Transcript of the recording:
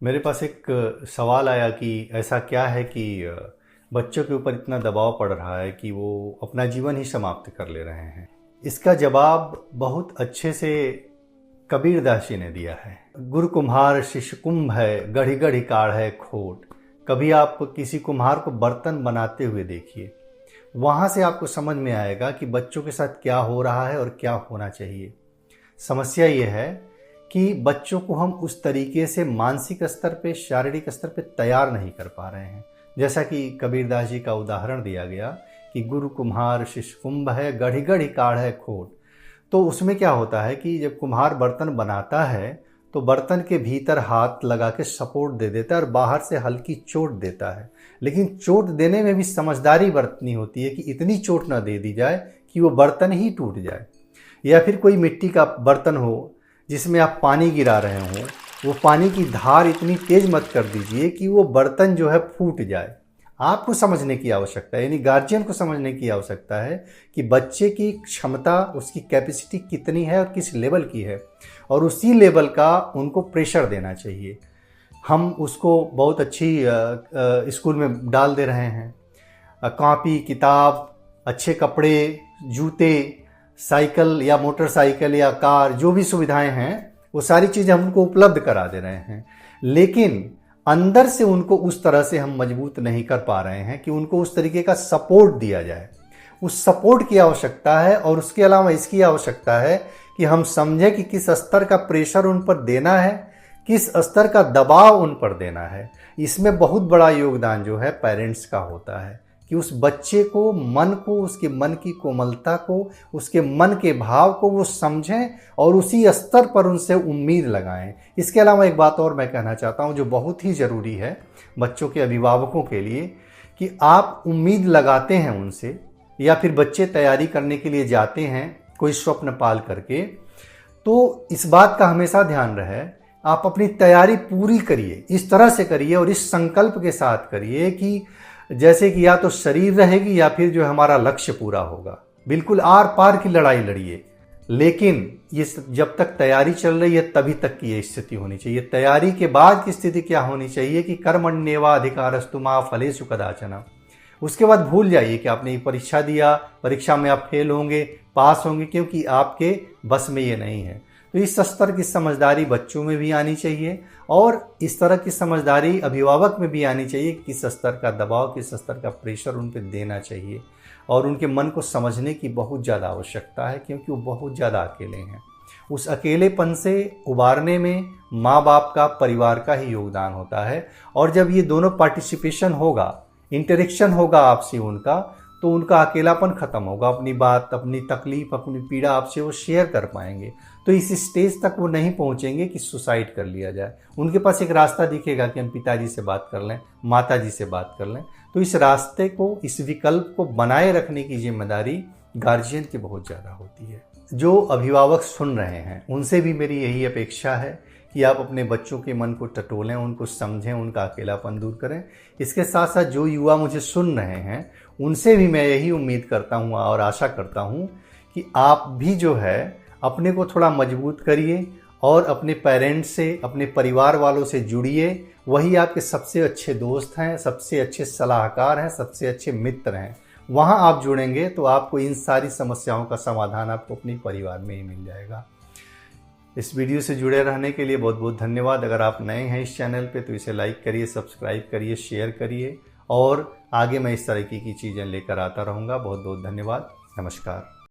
मेरे पास एक सवाल आया कि ऐसा क्या है कि बच्चों के ऊपर इतना दबाव पड़ रहा है कि वो अपना जीवन ही समाप्त कर ले रहे हैं। इसका जवाब बहुत अच्छे से कबीरदास जी ने दिया है। गुरु कुम्हार शिष्य कुंभ है, गढ़ी गढ़ी काढ़ है खोट। कभी आप किसी कुम्हार को बर्तन बनाते हुए देखिए, वहाँ से आपको समझ में आएगा कि बच्चों के साथ क्या हो रहा है और क्या होना चाहिए। समस्या ये है कि बच्चों को हम उस तरीके से मानसिक स्तर पे, शारीरिक स्तर पे तैयार नहीं कर पा रहे हैं। जैसा कि कबीरदास जी का उदाहरण दिया गया कि गुरु कुम्हार शिष्य कुंभ है, गढ़ी गढ़ी काढ़ है खोट। तो उसमें क्या होता है कि जब कुम्हार बर्तन बनाता है तो बर्तन के भीतर हाथ लगा के सपोर्ट दे देता है और बाहर से हल्की चोट देता है, लेकिन चोट देने में भी समझदारी बरतनी होती है कि इतनी चोट ना दे दी जाए कि वो बर्तन ही टूट जाए। या फिर कोई मिट्टी का बर्तन हो जिसमें आप पानी गिरा रहे हो, वो पानी की धार इतनी तेज मत कर दीजिए कि वो बर्तन जो है फूट जाए। आपको समझने की आवश्यकता है, यानी गार्जियन को समझने की आवश्यकता है कि बच्चे की क्षमता, उसकी कैपेसिटी कितनी है और किस लेवल की है, और उसी लेवल का उनको प्रेशर देना चाहिए। हम उसको बहुत अच्छी स्कूल में डाल दे रहे हैं, कॉपी किताब, अच्छे कपड़े, जूते, साइकिल या मोटरसाइकिल या कार, जो भी सुविधाएं हैं वो सारी चीज़ें हम उनको उपलब्ध करा दे रहे हैं, लेकिन अंदर से उनको उस तरह से हम मजबूत नहीं कर पा रहे हैं कि उनको उस तरीके का सपोर्ट दिया जाए। उस सपोर्ट की आवश्यकता है, और उसके अलावा इसकी आवश्यकता है कि हम समझें कि किस स्तर का प्रेशर उन पर देना है, किस स्तर का दबाव उन पर देना है। इसमें बहुत बड़ा योगदान जो है पेरेंट्स का होता है कि उस बच्चे को, मन को, उसके मन की कोमलता को, उसके मन के भाव को वो समझें और उसी स्तर पर उनसे उम्मीद लगाएं। इसके अलावा एक बात और मैं कहना चाहता हूं जो बहुत ही ज़रूरी है बच्चों के अभिभावकों के लिए, कि आप उम्मीद लगाते हैं उनसे, या फिर बच्चे तैयारी करने के लिए जाते हैं कोई स्वप्न पाल करके, तो इस बात का हमेशा ध्यान रहे आप अपनी तैयारी पूरी करिए, इस तरह से करिए और इस संकल्प के साथ करिए कि जैसे कि या तो शरीर रहेगी या फिर जो हमारा लक्ष्य पूरा होगा। बिल्कुल आर पार की लड़ाई लड़िए, लेकिन ये जब तक तैयारी चल रही है तभी तक की ये स्थिति होनी चाहिए। तैयारी के बाद की स्थिति क्या होनी चाहिए कि कर्मण्येवा अधिकारस्तु मा फलेषु कदाचन। उसके बाद भूल जाइए कि आपने एक परीक्षा दिया, परीक्षा में आप फेल होंगे, पास होंगे, क्योंकि आपके बस में ये नहीं है। तो इस स्तर की समझदारी बच्चों में भी आनी चाहिए और इस तरह की समझदारी अभिभावक में भी आनी चाहिए। किस स्तर का दबाव, किस स्तर का प्रेशर उन पर देना चाहिए, और उनके मन को समझने की बहुत ज़्यादा आवश्यकता है, क्योंकि वो बहुत ज़्यादा अकेले हैं। उस अकेलेपन से उबारने में माँ बाप का, परिवार का ही योगदान होता है। और जब ये दोनों पार्टिसिपेशन होगा, इंटरेक्शन होगा आपसे उनका, तो उनका अकेलापन खत्म होगा। अपनी बात, अपनी तकलीफ, अपनी पीड़ा आपसे वो शेयर कर पाएंगे। तो इस स्टेज तक वो नहीं पहुंचेंगे कि सुसाइड कर लिया जाए। उनके पास एक रास्ता दिखेगा कि हम पिताजी से बात कर लें, माताजी से बात कर लें। तो इस रास्ते को, इस विकल्प को बनाए रखने की जिम्मेदारी गार्जियन की बहुत ज़्यादा होती है। जो अभिभावक सुन रहे हैं उनसे भी मेरी यही अपेक्षा है कि आप अपने बच्चों के मन को टटोलें, उनको समझें, उनका अकेलापन दूर करें। इसके साथ साथ जो युवा मुझे सुन रहे हैं उनसे भी मैं यही उम्मीद करता हूँ और आशा करता हूँ कि आप भी जो है अपने को थोड़ा मजबूत करिए और अपने पेरेंट्स से, अपने परिवार वालों से जुड़िए। वही आपके सबसे अच्छे दोस्त हैं, सबसे अच्छे सलाहकार हैं, सबसे अच्छे मित्र हैं। वहाँ आप जुड़ेंगे तो आपको इन सारी समस्याओं का समाधान आपको अपने परिवार में ही मिल जाएगा। इस वीडियो से जुड़े रहने के लिए बहुत बहुत धन्यवाद। अगर आप नए हैं इस चैनल पे तो इसे लाइक करिए, सब्सक्राइब करिए, शेयर करिए, और आगे मैं इस तरीके की चीज़ें लेकर आता रहूँगा। बहुत बहुत धन्यवाद। नमस्कार।